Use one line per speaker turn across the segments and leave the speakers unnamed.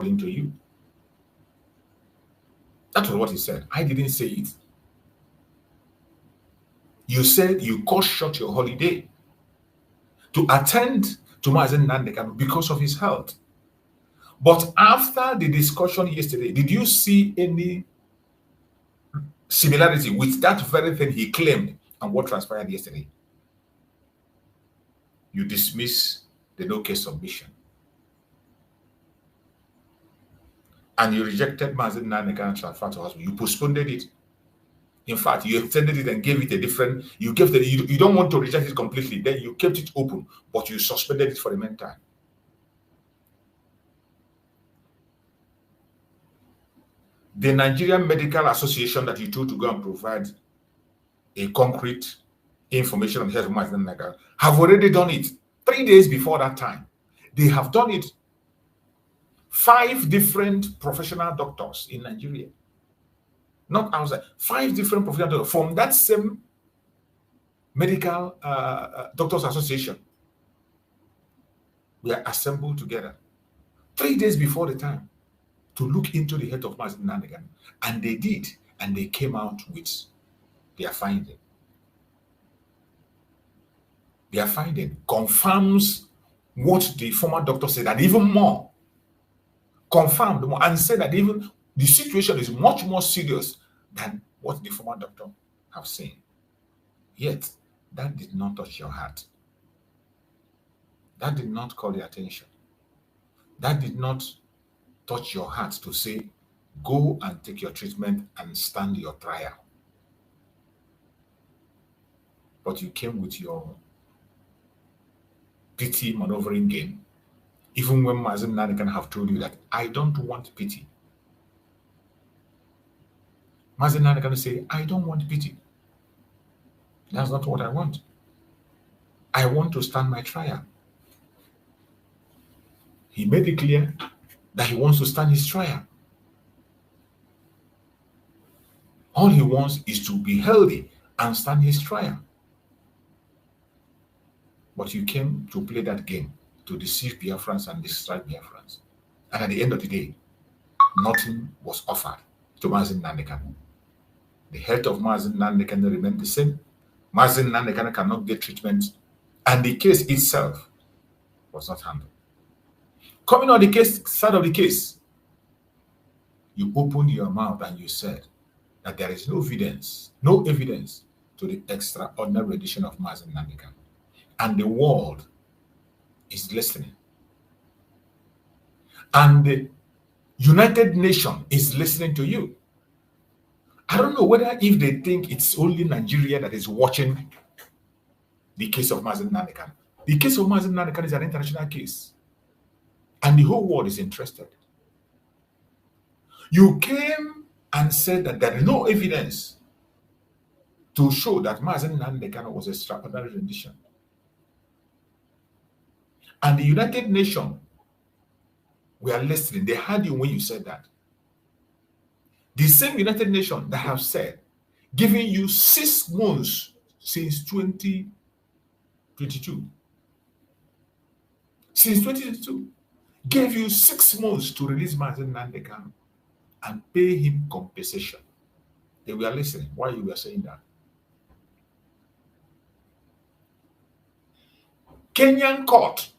to you. That was what he said. I didn't say it. You said you cut short your holiday to attend to MAZI Nnamdi Kanu because of his health. But after the discussion yesterday, did you see any similarity with that very thing he claimed and what transpired yesterday? You dismiss the no case submission. And you rejected MAZI Nnamdi Kanu transfer to hospital. You postponed it. In fact, you extended it and gave it a different, you don't want to reject it completely, then you kept it open, but you suspended it for the meantime. The Nigerian Medical Association that you told to go and provide a concrete information on the health of MAZI Nnamdi Kanu have already done it 3 days before that time. They have done it. 5 different professional doctors in Nigeria, not outside, 5 different professional doctors from that same medical doctors association were assembled together 3 days before the time to look into the health of MAZI Nnamdi Kanu, and they did, and they came out with their finding. Their finding confirms what the former doctor said, and even more, confirmed more, and said that even the situation is much more serious than what the former doctor have seen. Yet, that did not touch your heart. That did not call your attention. That did not touch your heart to say, go and take your treatment and stand your trial. But you came with your pity maneuvering game, even when MAZI Nnamdi Kanu have told you that I don't want pity. MAZI Nnamdi Kanu say, I don't want pity. That's not what I want. I want to stand my trial. He made it clear that he wants to stand his trial. All he wants is to be healthy and stand his trial. But you came to play that game, to deceive Biafrans and distract Biafrans. And at the end of the day, nothing was offered to MAZI Nnamdi Kanu. The health of MAZI Nnamdi Kanu remained the same. MAZI Nnamdi Kanu cannot get treatment, and the case itself was not handled. Coming on the case side of the case, you opened your mouth and you said that there is no evidence to the extraordinary rendition of MAZI Nnamdi Kanu. And the world is listening. And the United Nations is listening to you. I don't know whether if they think it's only Nigeria that is watching the case of MAZI Nnamdi Kanu. The case of MAZI Nnamdi Kanu is an international case. And the whole world is interested. You came and said that there is no evidence to show that MAZI Nnamdi Kanu was a extraordinary rendition. And the United Nations were listening. They heard you when you said that. The same United Nations that have said, giving you 6 months since 2022. Since 2022, gave you 6 months to release MAZI Nnamdi Kanu and pay him compensation. They were listening while you were saying that. Kenyan court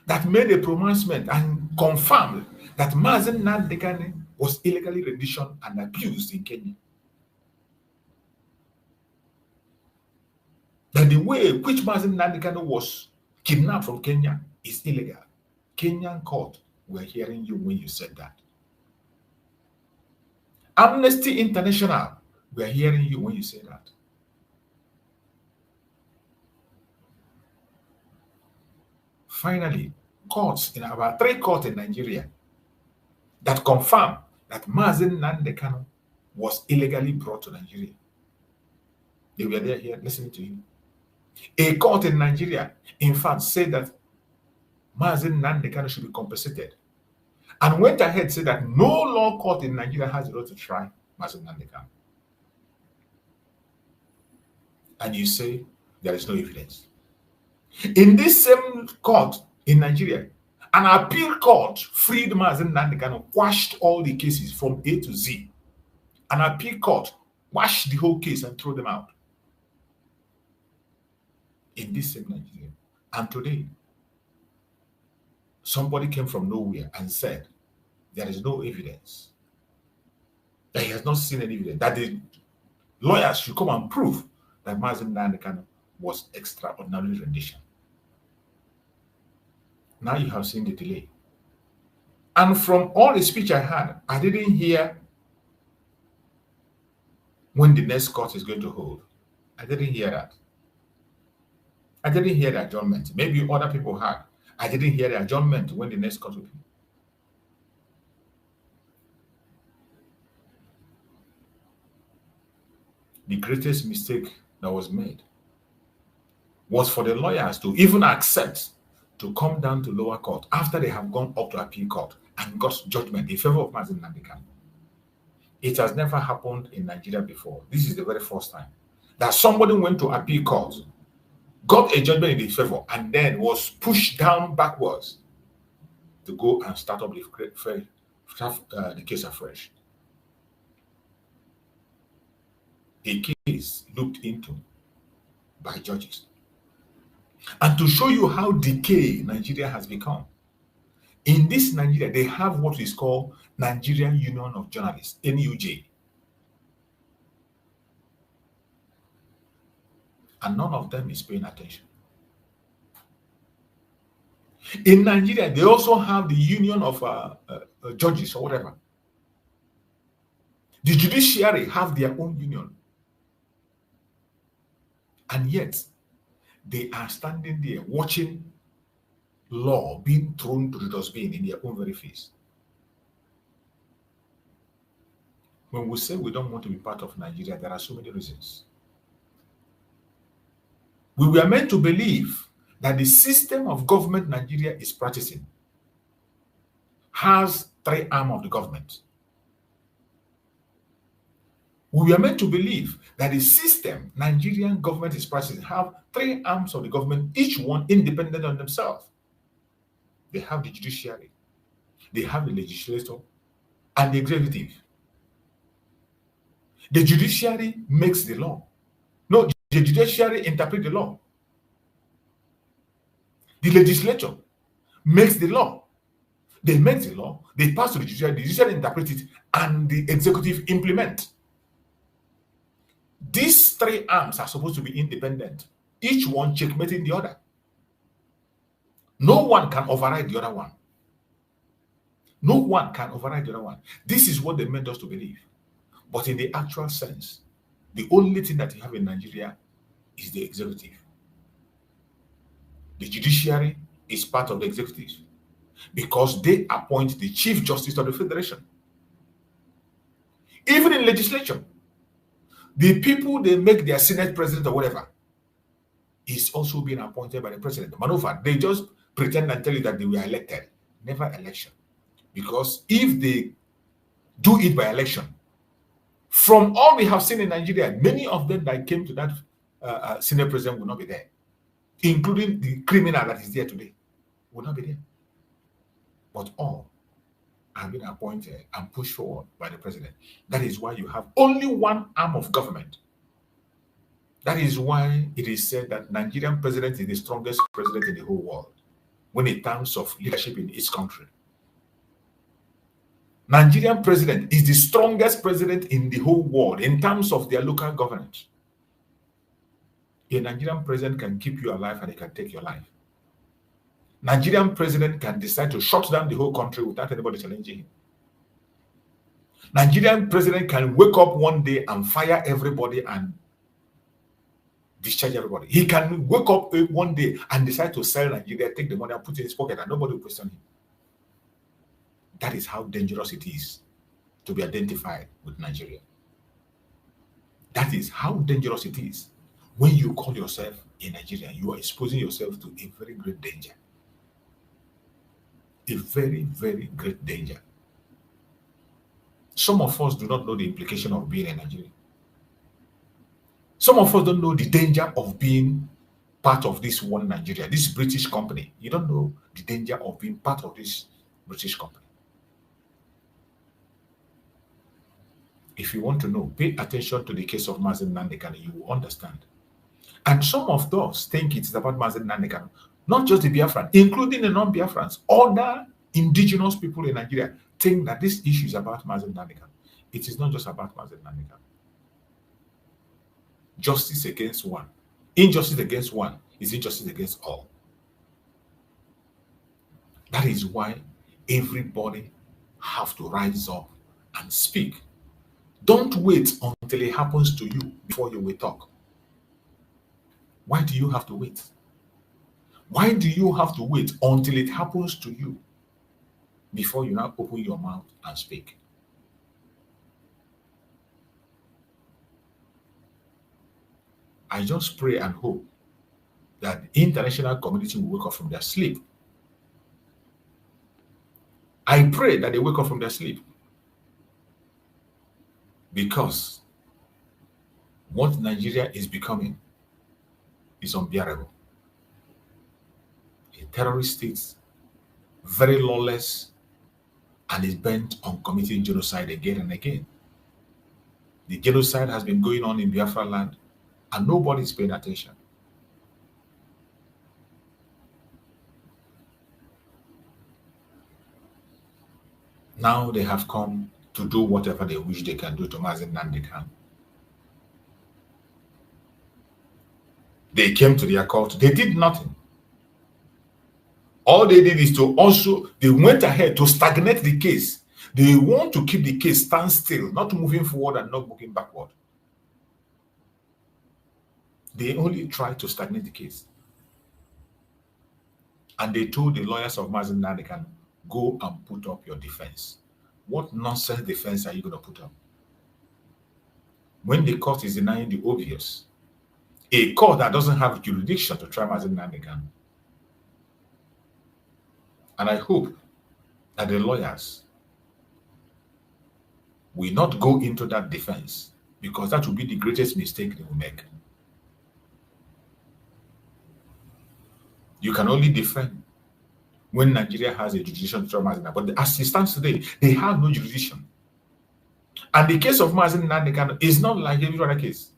that made a pronouncement and confirmed that MAZI Nnamdi Kanu was illegally renditioned and abused in Kenya. That the way in which MAZI Nnamdi Kanu was kidnapped from Kenya is illegal. Kenyan court were hearing you when you said that. Amnesty International were hearing you when you said that. Finally, courts in about 3 courts in Nigeria that confirm that MAZI Nnamdi Kanu was illegally brought to Nigeria. They were there here listening to you. A court in Nigeria, in fact, said that MAZI Nnamdi Kanu should be compensated, and went ahead and said that no law court in Nigeria has the right to try MAZI Nnamdi Kanu. And you say there is no evidence. In this same court in Nigeria, An appeal court freed MAZI Nnamdi Kanu, quashed all the cases from A to Z. An appeal court quashed the whole case and threw them out. In this same Nigeria. And today, somebody came from nowhere and said there is no evidence, that he has not seen any evidence, that the lawyers should come and prove that MAZI Nnamdi Kanu was extraordinary rendition. Now you have seen the delay. And from all the speech I had, I didn't hear when the next court is going to hold. I didn't hear that. I didn't hear the adjournment. Maybe other people had. I didn't hear the adjournment when the next court will be. The greatest mistake that was made was for the lawyers to even accept to come down to lower court after they have gone up to appeal court and got judgment in favor of MAZI Nnamdi Kanu. It has never happened in Nigeria before. This is the very first time that somebody went to appeal court, got a judgment in his favor, and then was pushed down backwards to go and start up the case afresh. A case looked into by judges. And to show you how decayed Nigeria has become, in this Nigeria, they have what is called Nigerian Union of Journalists, NUJ. And none of them is paying attention. In Nigeria, they also have the Union of Judges or whatever. The judiciary have their own union. And yet, they are standing there watching law being thrown to the dustbin in their own very face. When we say we don't want to be part of Nigeria, there are so many reasons. We were meant to believe that the system of government Nigeria is practicing has three arms of the government. We were meant to believe that the system Nigerian government is practicing have three arms of the government, each one independent on themselves. They have the judiciary, they have the legislature, and the executive. The judiciary makes the law. No, the judiciary interprets the law. The legislature makes the law. They make the law, they pass to the judiciary interprets it, and the executive implement. These three arms are supposed to be independent, each one checkmating the other. No one can override the other one. No one can override the other one. This is what they meant us to believe. But in the actual sense, the only thing that you have in Nigeria is the executive. The judiciary is part of the executive because they appoint the Chief Justice of the Federation. Even in legislation, the people they make their Senate president or whatever is also being appointed by the president. Moreover, they just pretend and tell you that they were elected. Never election. Because if they do it by election, from all we have seen in Nigeria, many of them that came to that Senate president will not be there, including the criminal that is there today, will not be there. But all have been appointed and pushed forward by the president. That is why you have only one arm of government. That is why it is said that Nigerian president is the strongest president in the whole world when in terms of leadership in its country. Nigerian president is the strongest president in the whole world in terms of their local governance. A Nigerian president can keep you alive and he can take your life. Nigerian president can decide to shut down the whole country without anybody challenging him. Nigerian president can wake up one day and fire everybody and discharge everybody. He can wake up one day and decide to sell Nigeria, take the money and put it in his pocket and nobody will question him. That is how dangerous it is to be identified with Nigeria. That is how dangerous it is when you call yourself a Nigerian. You are exposing yourself to a very great danger. A very, very great danger. Some of us do not know the implication of being a Nigerian. Some of us don't know the danger of being part of this one Nigeria, this British company. You don't know the danger of being part of this British company. If you want to know, pay attention to the case of MAZI Nnamdi Kanu, you will understand. And some of those think it's about MAZI Nnamdi Kanu, not just the Biafran, including the non-Biafrans. Other indigenous people in Nigeria think that this issue is about MAZI Nnamdi Kanu. It is not just about MAZI Nnamdi Kanu. Justice against one. Injustice against one is injustice against all. That is why everybody have to rise up and speak. Don't wait until it happens to you before you will talk. Why do you have to wait? Why do you have to wait until it happens to you before you now open your mouth and speak? I just pray and hope that the international community will wake up from their sleep. I pray that they wake up from their sleep. Because what Nigeria is becoming is unbearable. A terrorist state, very lawless, and is bent on committing genocide again and again. The genocide has been going on in Biafra land, and nobody is paying attention. Now they have come to do whatever they wish they can do to MAZI Nnamdi Kanu. They came to their court. They did nothing. All they did is they went ahead to stagnate the case. They want to keep the case stand still, not moving forward and not moving backward. They only tried to stagnate the case. And they told the lawyers of MAZI Nnamdi Kanu, go and put up your defense. What nonsense defense are you going to put up? When the court is denying the obvious, a court that doesn't have jurisdiction to try MAZI Nnamdi Kanu. And I hope that the lawyers will not go into that defense, because that will be the greatest mistake they will make. You can only defend when Nigeria has a jurisdiction to try MAZI Nnamdi Kanu. But as it stands today, they have no jurisdiction. And the case of MAZI Nnamdi Kanu is not like every other case.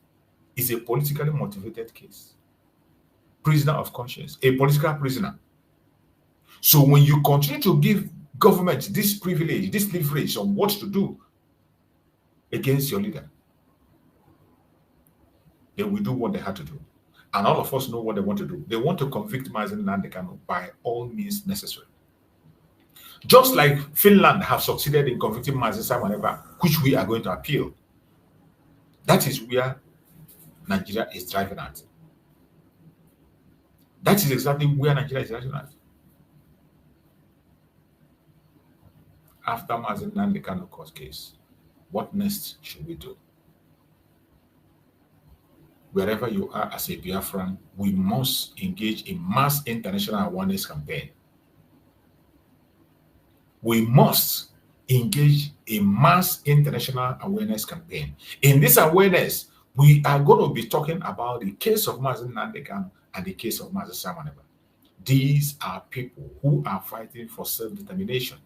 It's a politically motivated case. Prisoner of conscience, a political prisoner. So when you continue to give government this privilege, this leverage on what to do against your leader, they will do what they had to do. And all of us know what they want to do. They want to convict MAZI Nnamdi Kanu by all means necessary. Just like Finland have succeeded in convicting MAZI Samaneva, which we are going to appeal. That is where Nigeria is driving at. That is exactly where Nigeria is driving at. After MAZI Nnamdi Kanu court case, what next should we do? Wherever you are as a Biafran, we must engage in mass international awareness campaign. We must engage in mass international awareness campaign. In this awareness, we are going to be talking about the case of MAZI Nnamdi Kanu and the case of MAZI Samaneva. These are people who are fighting for self-determination.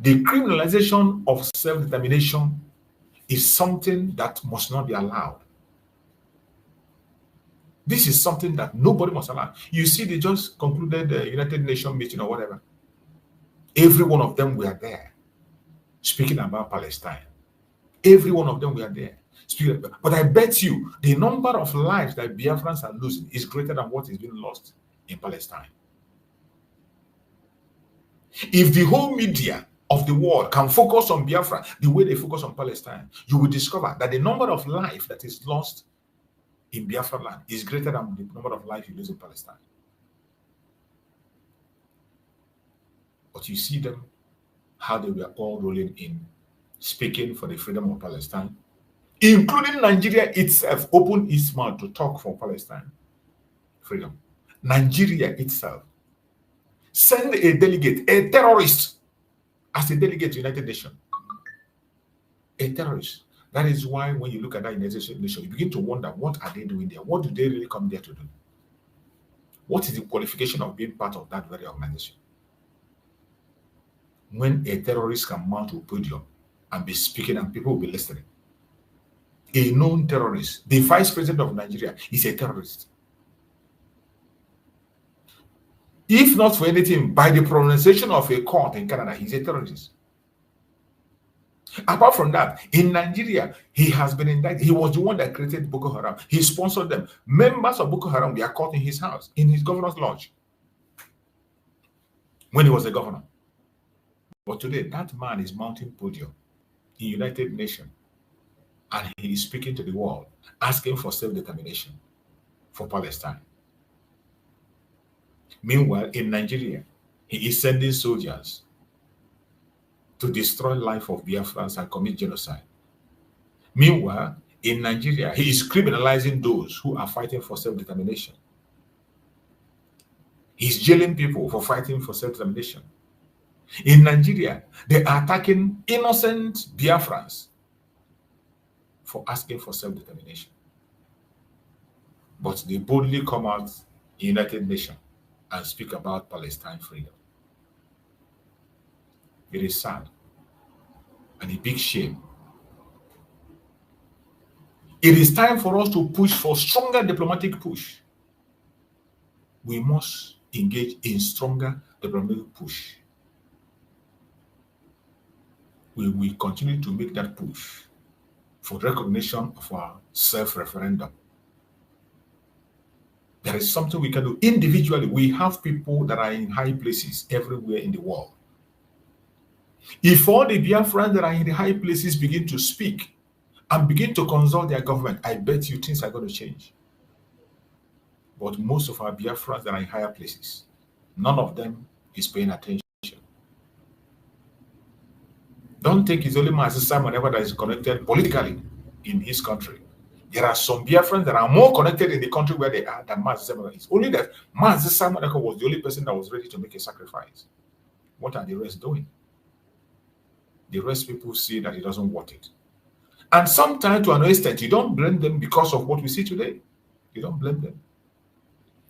The criminalization of self-determination is something that must not be allowed. This is something that nobody must allow. You see, they just concluded the United Nations meeting or whatever. Every one of them were there speaking about Palestine. Every one of them were there speaking about. But I bet you the number of lives that Biafrans are losing is greater than what is being lost in Palestine. If the whole media of the world can focus on Biafra the way they focus on Palestine, you will discover that the number of life that is lost in Biafra land is greater than the number of life you lose in Palestine. But you see them, how they were all rolling in, speaking for the freedom of Palestine, including Nigeria itself opened its mouth to talk for Palestine freedom. Nigeria itself send a delegate, a terrorist, as a delegate to the United Nations. A terrorist That is why when you look at that United Nations, you begin to wonder, what are they doing there? What do they really come there to do? What is the qualification of being part of that very organization? When a terrorist can mount a podium and be speaking and people will be listening. A known terrorist, the vice president of Nigeria, is a terrorist. If not for anything, by the pronunciation of a court in Canada, he's a terrorist. Apart from that, in Nigeria, he has been indicted. He was the one that created Boko Haram. He sponsored them. Members of Boko Haram were caught in his house, in his governor's lodge, when he was a governor. But today, that man is mounting podium in United Nations, and he is speaking to the world, asking for self-determination for Palestine. Meanwhile, in Nigeria, he is sending soldiers to destroy life of Biafrans and commit genocide. Meanwhile, in Nigeria, he is criminalizing those who are fighting for self-determination. He's jailing people for fighting for self-determination. In Nigeria, they are attacking innocent Biafrans for asking for self-determination. But they boldly come out in United Nations and speak about Palestine freedom. It is sad and a big shame. It is time for us to push for stronger diplomatic push. We must engage in stronger diplomatic push. We will continue to make that push for recognition of our self-referendum. There is something we can do individually. We have people that are in high places everywhere in the world. If all the Biafrans that are in the high places begin to speak and begin to consult their government, I bet you things are going to change. But most of our Biafrans that are in higher places, none of them is paying attention. Don't think it's only MAZI Simon ever that is connected politically in his country. There are some Biafrans that are more connected in the country where they are than MAZI Simon is. Only that MAZI Simon was the only person that was ready to make a sacrifice. What are the rest doing? The rest people see that it doesn't worth it. And sometimes to an extent, you don't blame them because of what we see today. You don't blame them.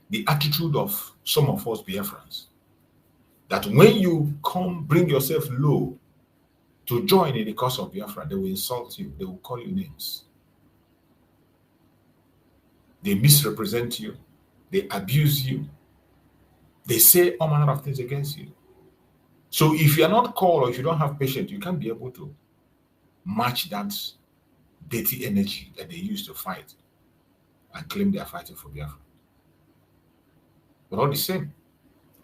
The attitude of some of us Biafrans, that when you come bring yourself low to join in the cause of Biafra, they will insult you. They will call you names. They misrepresent you. They abuse you. They say all manner of things against you. So if you're not called or if you don't have patience, you can't be able to match that dirty energy that they use to fight and claim they are fighting for Biafra. But all the same,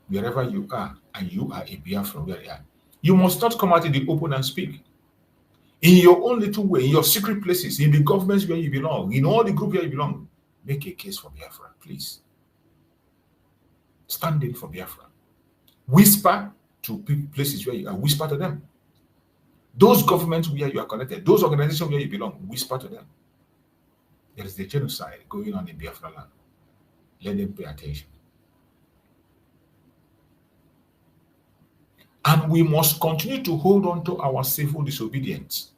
wherever you are, and you are a Biafran where you are, you must not come out in the open and speak. In your own little way, in your secret places, in the governments where you belong, in all the groups where you belong, make a case for Biafra, please. Stand in for Biafra. Whisper to places where you are, whisper to them. Those governments where you are connected, those organizations where you belong, whisper to them. There is the genocide going on in Biafra land. Let them pay attention. And we must continue to hold on to our civil disobedience.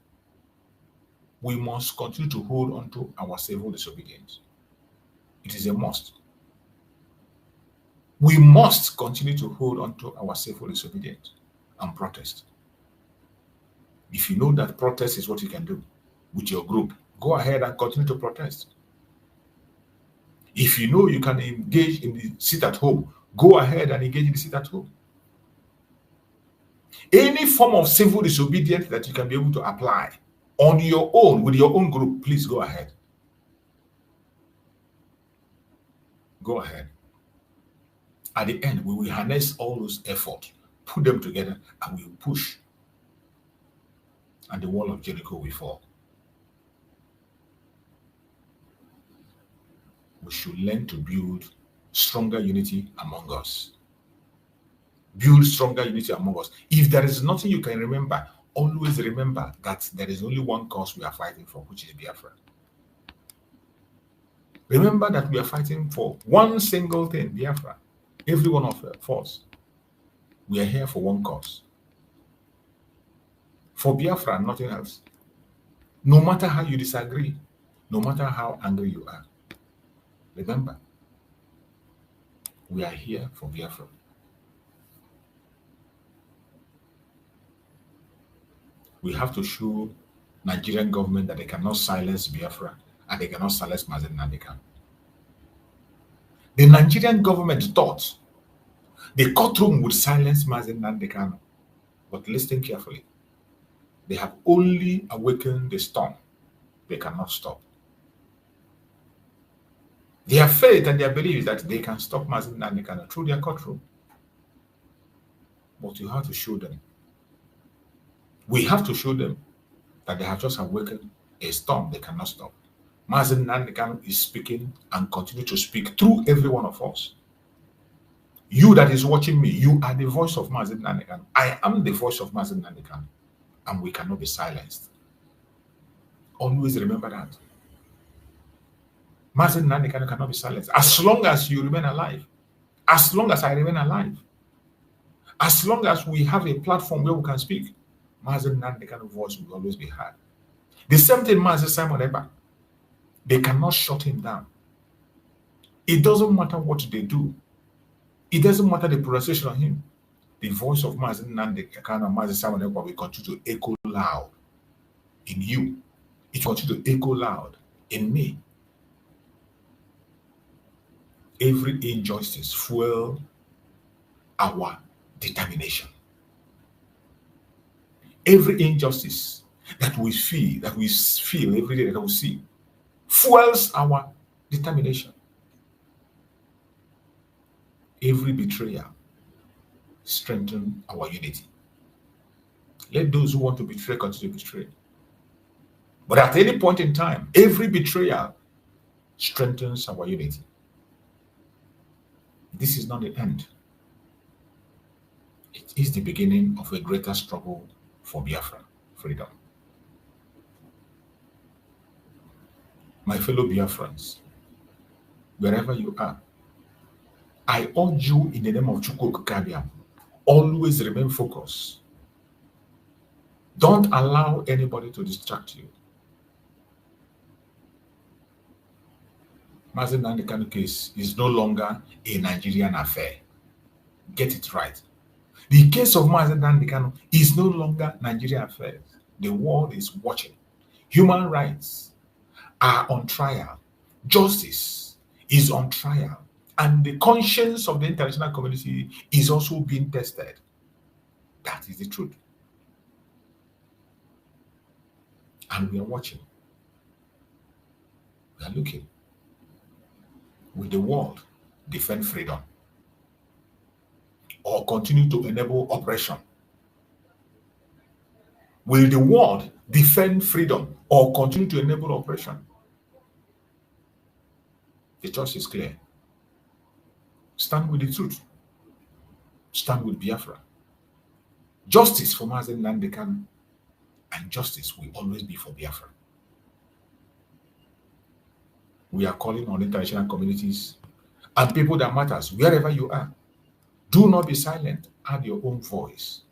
We must continue to hold on to our civil disobedience. It is a must. We must continue to hold on to our civil disobedience and protest. If you know that protest is what you can do with your group, go ahead and continue to protest. If you know you can engage in the sit at home, go ahead and engage in the sit at home. Any form of civil disobedience that you can be able to apply on your own, with your own group, please go ahead. Go ahead. At the end, we will harness all those efforts, put them together, and we will push. And the wall of Jericho will fall. We should learn to build stronger unity among us. Build stronger unity among us. If there is nothing you can remember, always remember that there is only one cause we are fighting for, which is Biafra. Remember that we are fighting for one single thing, Biafra. Every one of us. We are here for one cause. For Biafra, nothing else. No matter how you disagree, no matter how angry you are, remember, we are here for Biafra. We have to show Nigerian government that they cannot silence Biafra and they cannot silence MAZI Nnamdi Kanu. The Nigerian government thought the courtroom would silence MAZI Nnamdi Kanu, but listen carefully. They have only awakened the storm. They cannot stop. Their faith and their belief is that they can stop MAZI Nnamdi Kanu through their courtroom. But you have to show them. We have to show them that they have just awakened a storm they cannot stop. MAZI Nnamdi Kanu is speaking and continue to speak through every one of us. You that is watching me, you are the voice of MAZI Nnamdi Kanu. I am the voice of MAZI Nnamdi Kanu, and we cannot be silenced. Always remember that. MAZI Nnamdi Kanu cannot be silenced. As long as you remain alive, as long as I remain alive, as long as we have a platform where we can speak, MAZI Nnamdi Kanu's voice will always be heard. The same thing, Mazi Simon Ekpa. They cannot shut him down. It doesn't matter what they do. It doesn't matter the pronunciation of him. The voice of MAZI Nnamdi Kanu and MAZI Simon Ekpa will continue to echo loud in you. It will continue to echo loud in me. Every injustice fuel our determination. Every injustice that we feel every day, that we see, fuels our determination. Every betrayal strengthens our unity. Let those who want to betray continue to betray. But at any point in time, every betrayal strengthens our unity. This is not the end. It is the beginning of a greater struggle for Biafra freedom. My fellow Biafrans, wherever you are, I urge you in the name of Chukwu Okike, always remain focused. Don't allow anybody to distract you. MAZI Nnamdi Kanu case is no longer a Nigerian affair. Get it right. The case of MAZI Nnamdi Kanu is no longer Nigerian affair. The world is watching. Human rights are on trial. Justice is on trial. And the conscience of the international community is also being tested. That is the truth. And we are watching. We are looking. Will the world defend freedom or continue to enable oppression? Will the world defend freedom or continue to enable oppression? The choice is clear. Stand with the truth. Stand with Biafra. Justice for MAZI Nnamdi Kanu, and justice will always be for Biafra. We are calling on international communities and people that matters, wherever you are. Do not be silent. Add your own voice.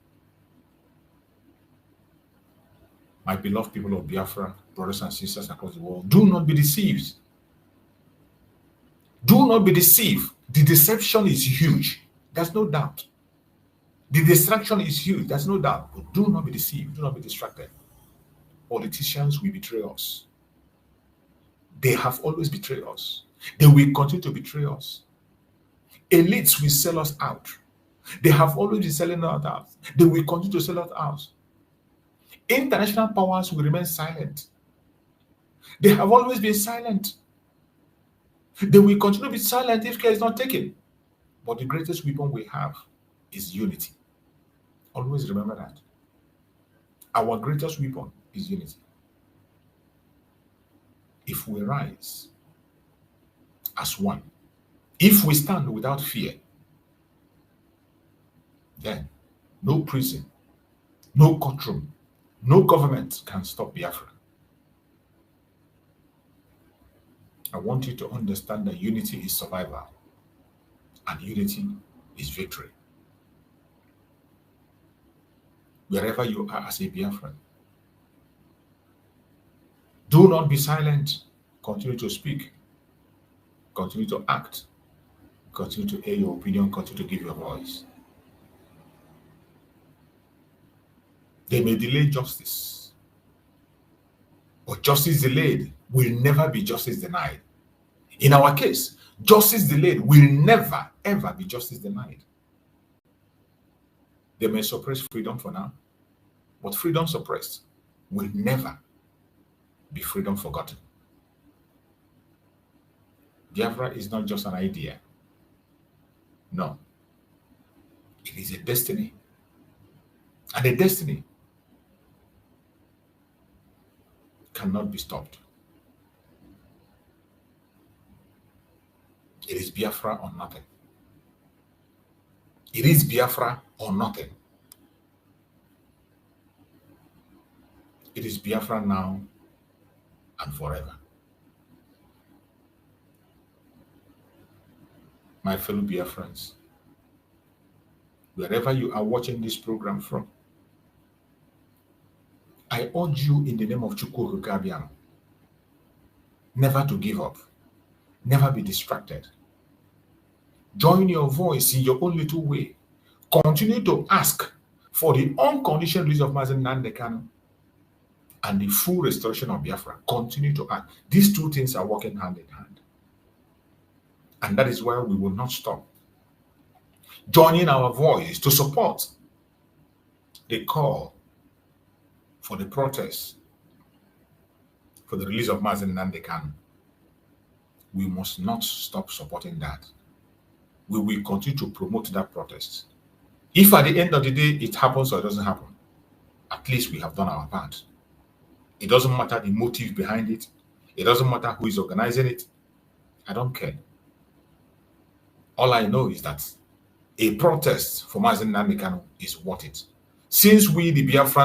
My beloved people of Biafra, brothers and sisters across the world, do not be deceived. Do not be deceived. The deception is huge. There's no doubt. The distraction is huge. There's no doubt. But do not be deceived. Do not be distracted. Politicians will betray us. They have always betrayed us. They will continue to betray us. Elites will sell us out. They have always been selling us out. They will continue to sell us out. International powers will remain silent. They have always been silent. They will continue to be silent if care is not taken. But the greatest weapon we have is unity. Always remember that. Our greatest weapon is unity. If we rise as one, if we stand without fear, then no prison, no courtroom, no government can stop Biafra. I want you to understand that unity is survival and unity is victory. Wherever you are as a Biafran, Do not be silent. Continue to speak. Continue to act. Continue to air your opinion. Continue to give your voice. They may delay justice, but justice delayed will never be justice denied. In our case, justice delayed will never, ever be justice denied. They may suppress freedom for now, but freedom suppressed will never be freedom forgotten. Biafra is not just an idea. No. It is a destiny. And a destiny cannot be stopped. It is Biafra or nothing. It is Biafra or nothing. It is Biafra now and forever. My fellow Biafrans, wherever you are watching this program from, I urge you in the name of Chukwu Okabiano, never to give up, never be distracted. Join your voice in your own little way. Continue to ask for the unconditional release of MAZI Nnamdi Kanu and the full restoration of Biafra. Continue to act. These two things are working hand in hand. And that is why we will not stop joining our voice to support the call for the protest for the release of MAZI Nnamdi Kanu. We must not stop supporting that. We will continue to promote that protest. If at the end of the day it happens or it doesn't happen, at least we have done our part. It doesn't matter the motive behind it. It doesn't matter who is organizing it. I don't care. All I know is that a protest for MAZI Nnamdi Kanu is worth it. Since we, the Biafrans,